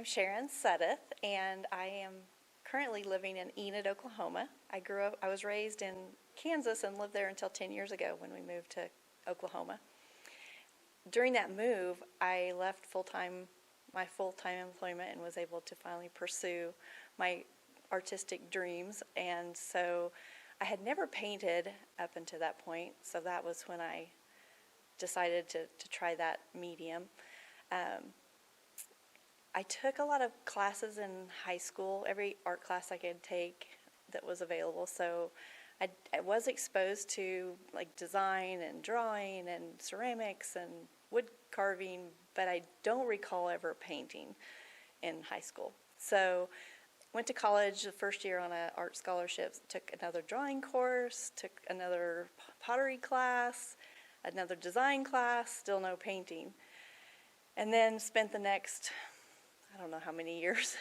I'm Sharon Sudduth, and I am currently living in Enid, Oklahoma. I was raised in Kansas and lived there until 10 years ago when we moved to Oklahoma. During that move, I left my full-time employment and was able to finally pursue my artistic dreams. And so I had never painted up until that point, so that was when I decided to try that medium. I took a lot of classes in high school, every art class I could take that was available. So I was exposed to like design and drawing and ceramics and wood carving, but I don't recall ever painting in high school. So went to college the first year on an art scholarship, took another drawing course, took another pottery class, another design class, still no painting. And then spent the next, I don't know how many years,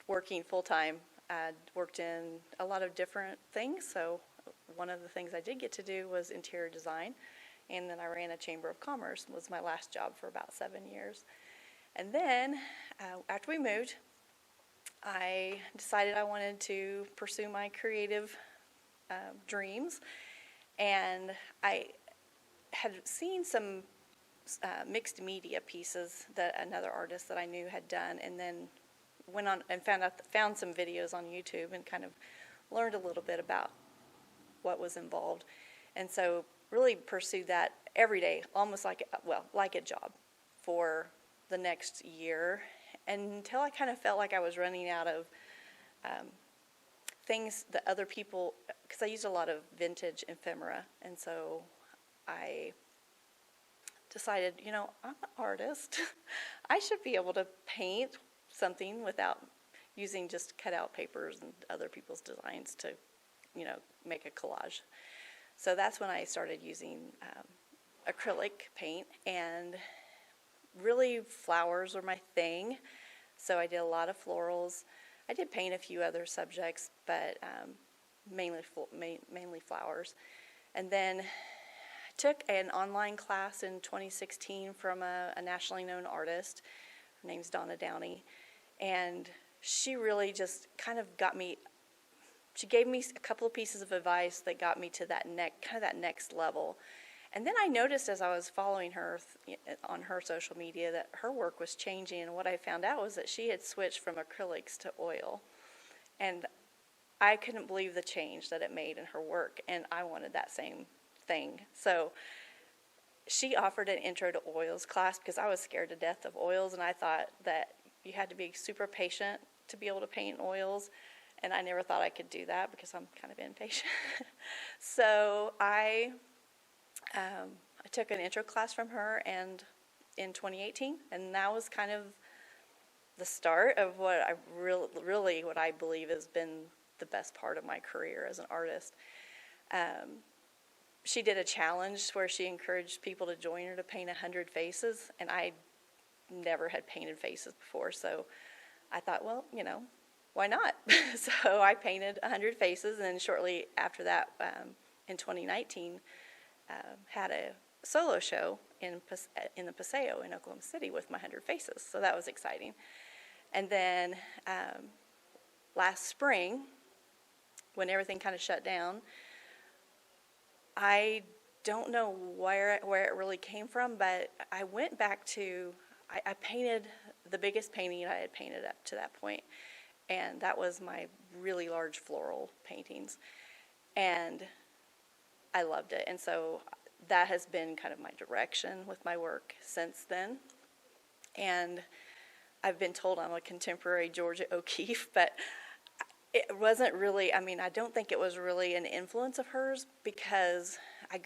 working full-time. I worked in a lot of different things, so one of the things I did get to do was interior design, and then I ran a Chamber of Commerce, was my last job for about 7 years. And then, after we moved, I decided I wanted to pursue my creative dreams, and I had seen some mixed media pieces that another artist that I knew had done, and then went on and found some videos on YouTube and kind of learned a little bit about what was involved, and so really pursued that every day, almost like a job for the next year, until I kind of felt like I was running out of things that other people, because I used a lot of vintage ephemera, and so I decided, I'm an artist. I should be able to paint something without using just cutout papers and other people's designs to, make a collage. So that's when I started using acrylic paint, and really flowers are my thing. So I did a lot of florals. I did paint a few other subjects, but mainly flowers. And then took an online class in 2016 from a nationally known artist. Her name's Donna Downey, and she really just kind of she gave me a couple of pieces of advice that got me to that next level. And then I noticed as I was following her on her social media that her work was changing, and what I found out was that she had switched from acrylics to oil. And I couldn't believe the change that it made in her work, and I wanted that same thing. So she offered an intro to oils class because I was scared to death of oils, and I thought that you had to be super patient to be able to paint oils, and I never thought I could do that because I'm kind of impatient. So I took an intro class from her and in 2018, and that was kind of the start of what I really what I believe has been the best part of my career as an artist. She did a challenge where she encouraged people to join her to paint 100 faces, and I never had painted faces before, so I thought, well, why not? So I painted 100 faces, and then shortly after that, in 2019, had a solo show in the Paseo in Oklahoma City with my 100 faces, so that was exciting. And then last spring, when everything kind of shut down, I don't know where it really came from, but I went back to, I painted the biggest painting I had painted up to that point, and that was my really large floral paintings, and I loved it. And so that has been kind of my direction with my work since then. And I've been told I'm a contemporary Georgia O'Keeffe, but it wasn't really, I don't think it was really an influence of hers, because I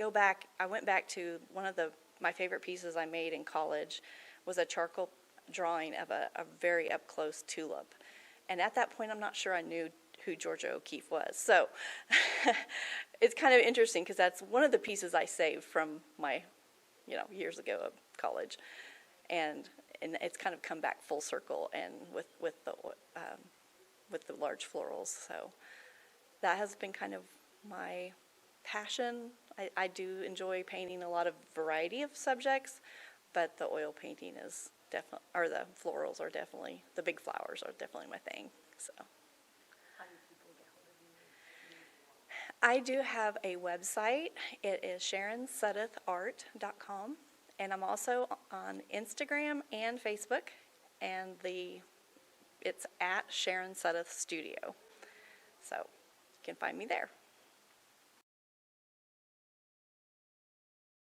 went back to one of my favorite pieces I made in college was a charcoal drawing of a very up-close tulip. And at that point, I'm not sure I knew who Georgia O'Keeffe was. So it's kind of interesting because that's one of the pieces I saved from my, years ago of college. And it's kind of come back full circle, and with the large florals. So that has been kind of my passion. I do enjoy painting a lot of variety of subjects, but the oil painting is definitely, or the florals are definitely, the big flowers are definitely my thing, so. How do people get hold of you? I do have a website. It is SharonSudduthArt.com, and I'm also on Instagram and Facebook, and it's at Sharon Sudduth Studio. So you can find me there.